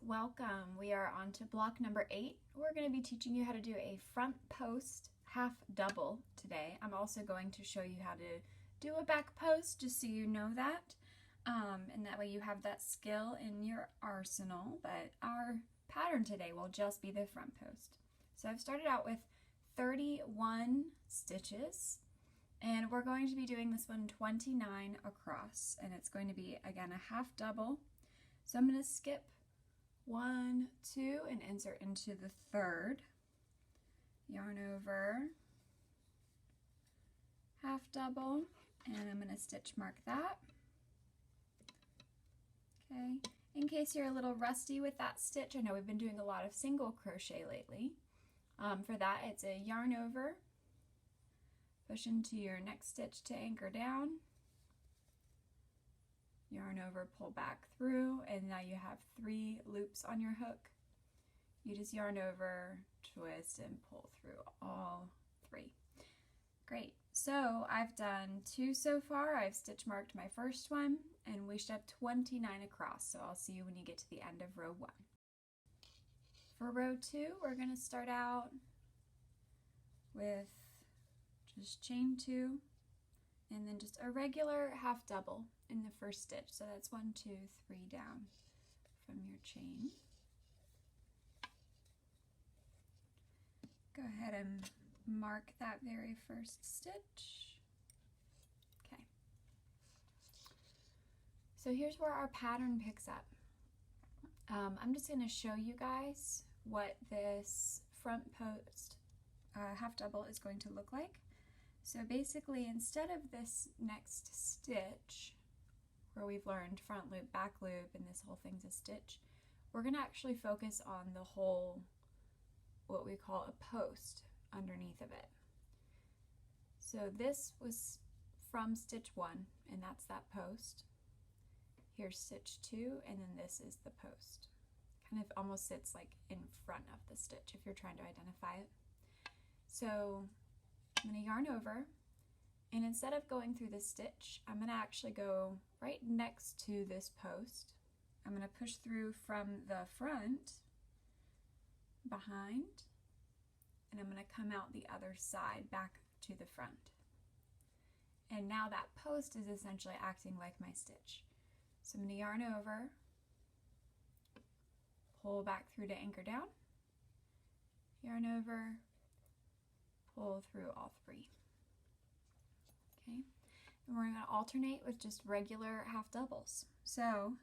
welcome. We are on to block number 8. We're going to be teaching you how to do a front post half double today. I'm also going to show you how to do a back post, just so you know that. And that way you have that skill in your arsenal, but our pattern today will just be the front post. So I've started out with 31 stitches, and we're going to be doing this one 29 across, and it's going to be, again, a half double. So I'm going to skip 1, 2, and insert into the third, yarn over, half double, and I'm going to stitch mark that. Okay, in case you're a little rusty with that stitch, I know we've been doing a lot of single crochet lately. For that, it's a yarn over, push into your next stitch to anchor down, yarn over, pull back through, and now you have 3 loops on your hook. You just yarn over, twist, and pull through all 3. Great. So I've done 2 so far. I've stitch marked my first one, and we should have 29 across, so I'll see you when you get to the end of row 1. For row 2, we're going to start out with just chain 2, and then just a regular half double in the first stitch. So that's 1, 2, 3 down from your chain. Go ahead and mark that very first stitch. Okay. So here's where our pattern picks up. I'm just going to show you guys what this front post half double is going to look like. So basically, instead of this next stitch where we've learned front loop, back loop, and this whole thing's a stitch, we're going to actually focus on the whole, what we call a post underneath of it. So this was from stitch 1, and that's that post. Here's stitch 2, and then this is the post. Kind of almost sits like in front of the stitch if you're trying to identify it. So I'm going to yarn over, and instead of going through the stitch, I'm going to actually go right next to this post. I'm going to push through from the front, behind, and I'm going to come out the other side back to the front. And now that post is essentially acting like my stitch. So I'm going to yarn over, pull back through to anchor down, yarn over, pull through all 3. Okay, and we're going to alternate with just regular half doubles. So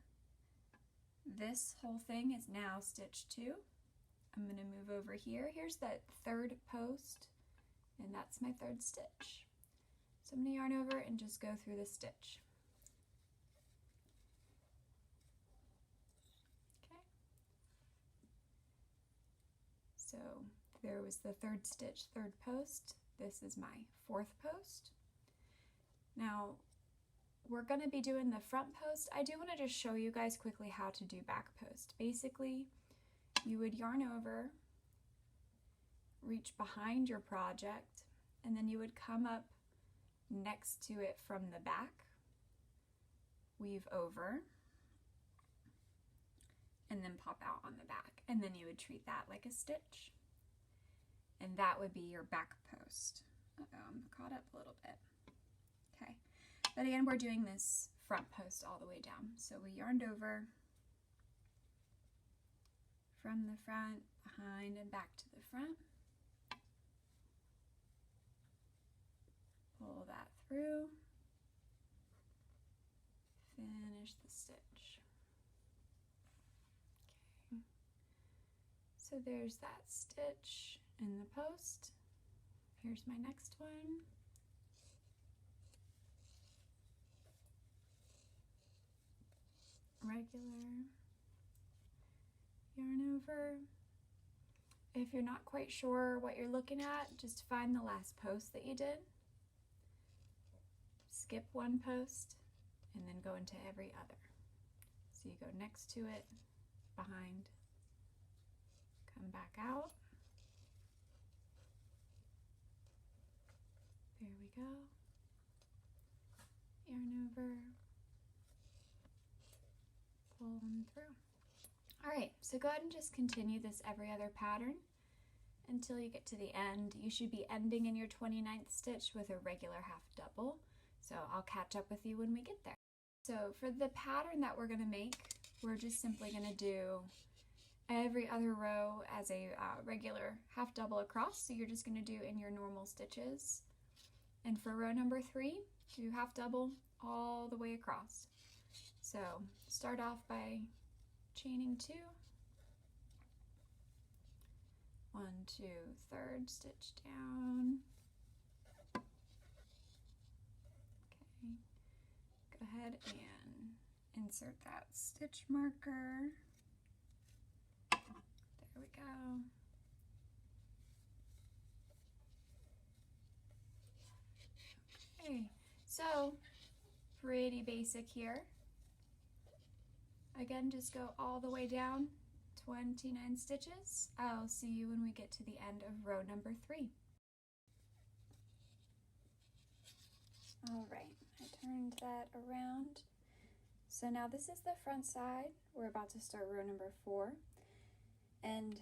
this whole thing is now stitch 2. I'm going to move over here. Here's that third post, and that's my third stitch. So I'm going to yarn over and just go through the stitch. Okay. So there was the third stitch, third post. This is my fourth post. Now we're going to be doing the front post. I do want to just show you guys quickly how to do back post. Basically, you would yarn over, reach behind your project, and then you would come up next to it from the back, weave over, and then pop out on the back. And then you would treat that like a stitch. And that would be your back post. Uh-oh, I'm caught up a little bit. Okay, but again, we're doing this front post all the way down. So we yarned over, from the front, behind, and back to the front. Pull that through. Finish the stitch. Okay. So there's that stitch in the post. Here's my next one. Regular. Yarn over. If you're not quite sure what you're looking at, just find the last post that you did. Skip one post and then go into every other. So you go next to it, behind, come back out. There we go. Yarn over, pull them through. Alright, so go ahead and just continue this every other pattern until you get to the end. You should be ending in your 29th stitch with a regular half double. So I'll catch up with you when we get there. So for the pattern that we're going to make, we're just simply going to do every other row as a regular half double across. So you're just going to do in your normal stitches. And for row number 3, do half double all the way across. So start off by chaining 2, 1, 2, third stitch down. Okay, go ahead and insert that stitch marker. There we go. Okay, so pretty basic here. Again, just go all the way down, 29 stitches. I'll see you when we get to the end of row number 3. All right, I turned that around. So now this is the front side. We're about to start row number 4. And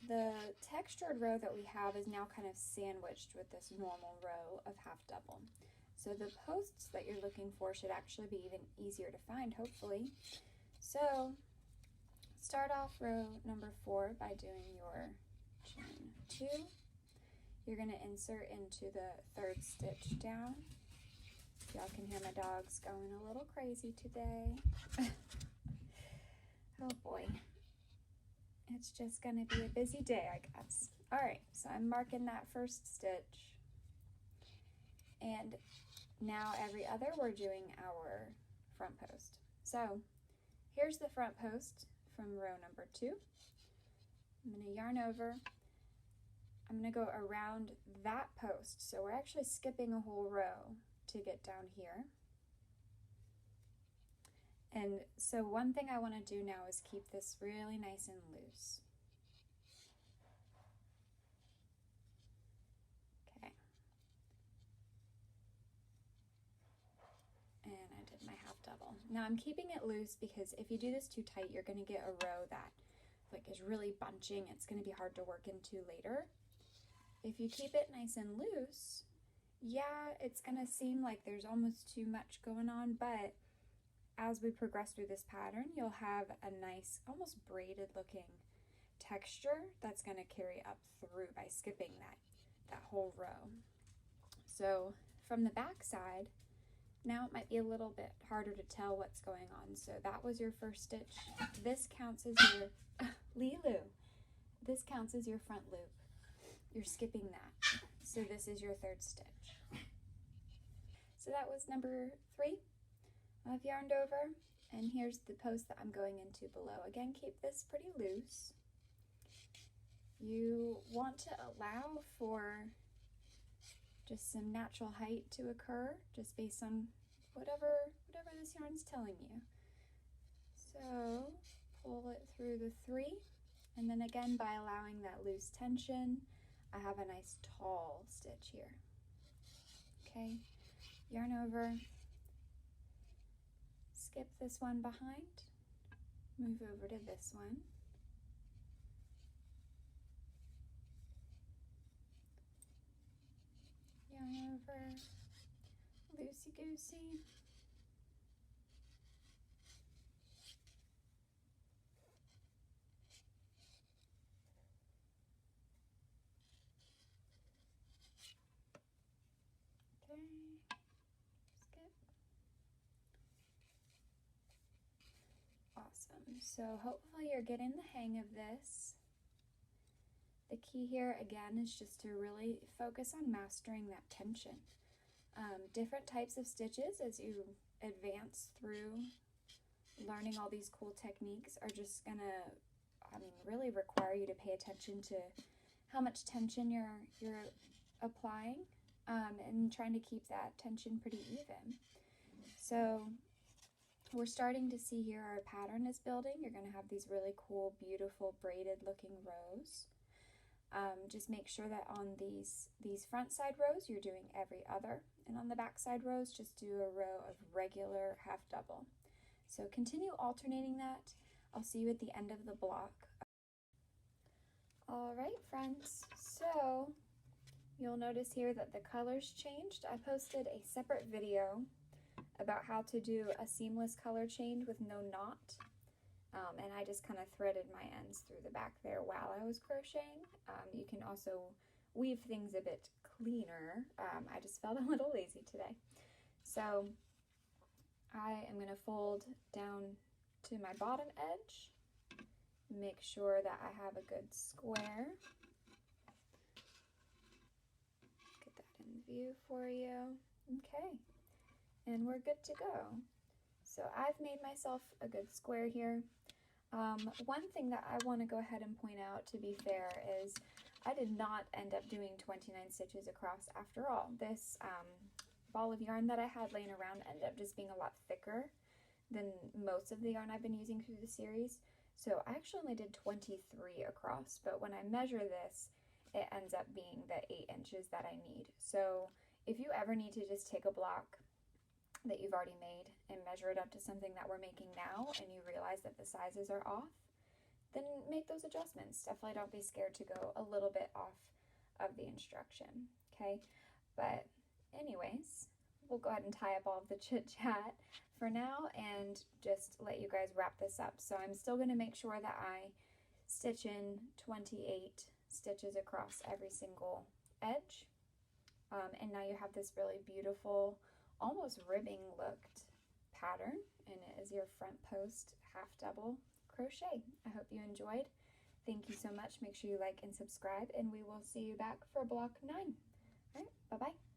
the textured row that we have is now kind of sandwiched with this normal row of half double. So the posts that you're looking for should actually be even easier to find, hopefully. So start off row number 4 by doing your chain 2. You're going to insert into the third stitch down. Y'all can hear my dogs going a little crazy today. Oh boy. It's just going to be a busy day, I guess. Alright, so I'm marking that first stitch. And now every other we're doing our front post. So here's the front post from row number 2. I'm going to yarn over. I'm going to go around that post. So we're actually skipping a whole row to get down here. And so one thing I want to do now is keep this really nice and loose. Okay. And I did my half double. Now I'm keeping it loose because if you do this too tight, you're going to get a row that is really bunching. It's going to be hard to work into later. If you keep it nice and loose, yeah, it's going to seem like there's almost too much going on, but as we progress through this pattern, you'll have a nice, almost braided looking texture that's going to carry up through by skipping that whole row. So from the back side, now it might be a little bit harder to tell what's going on. So that was your first stitch. This counts as your, Lilu, this counts as your front loop. You're skipping that. So this is your third stitch. So that was number 3. I've yarned over, and here's the post that I'm going into below. Again, keep this pretty loose. You want to allow for just some natural height to occur, just based on whatever this yarn's telling you. So pull it through the 3, and then again by allowing that loose tension, I have a nice tall stitch here. Okay, yarn over. Skip this one behind, move over to this one. Yarn over, loosey-goosey. Okay, skip. Awesome. So hopefully you're getting the hang of this. The key here again is just to really focus on mastering that tension. Different types of stitches as you advance through learning all these cool techniques are just gonna, really require you to pay attention to how much tension you're applying and trying to keep that tension pretty even. So we're starting to see here our pattern is building. You're going to have these really cool, beautiful, braided looking rows. Just make sure that on these front side rows, you're doing every other. And on the back side rows, just do a row of regular half double. So continue alternating that. I'll see you at the end of the block. All right, friends, so you'll notice here that the colors changed. I posted a separate video about how to do a seamless color change with no knot. And I just kind of threaded my ends through the back there while I was crocheting. You can also weave things a bit cleaner. I just felt a little lazy today. So I am going to fold down to my bottom edge, make sure that I have a good square. Get that in view for you. Okay, and we're good to go. So I've made myself a good square here. One thing that I want to go ahead and point out, to be fair, is I did not end up doing 29 stitches across after all. This ball of yarn that I had laying around ended up just being a lot thicker than most of the yarn I've been using through the series. So I actually only did 23 across, but when I measure this, it ends up being the 8 inches that I need. So if you ever need to just take a block that you've already made and measure it up to something that we're making now and you realize that the sizes are off, then make those adjustments. Definitely don't be scared to go a little bit off of the instruction, okay? But anyways, we'll go ahead and tie up all of the chit chat for now and just let you guys wrap this up. So I'm still gonna make sure that I stitch in 28 stitches across every single edge. And now you have this really beautiful, almost ribbing looked pattern, and it is your front post half double crochet. I hope you enjoyed. Thank you so much. Make sure you like and subscribe, and we will see you back for block 9. All right, bye-bye.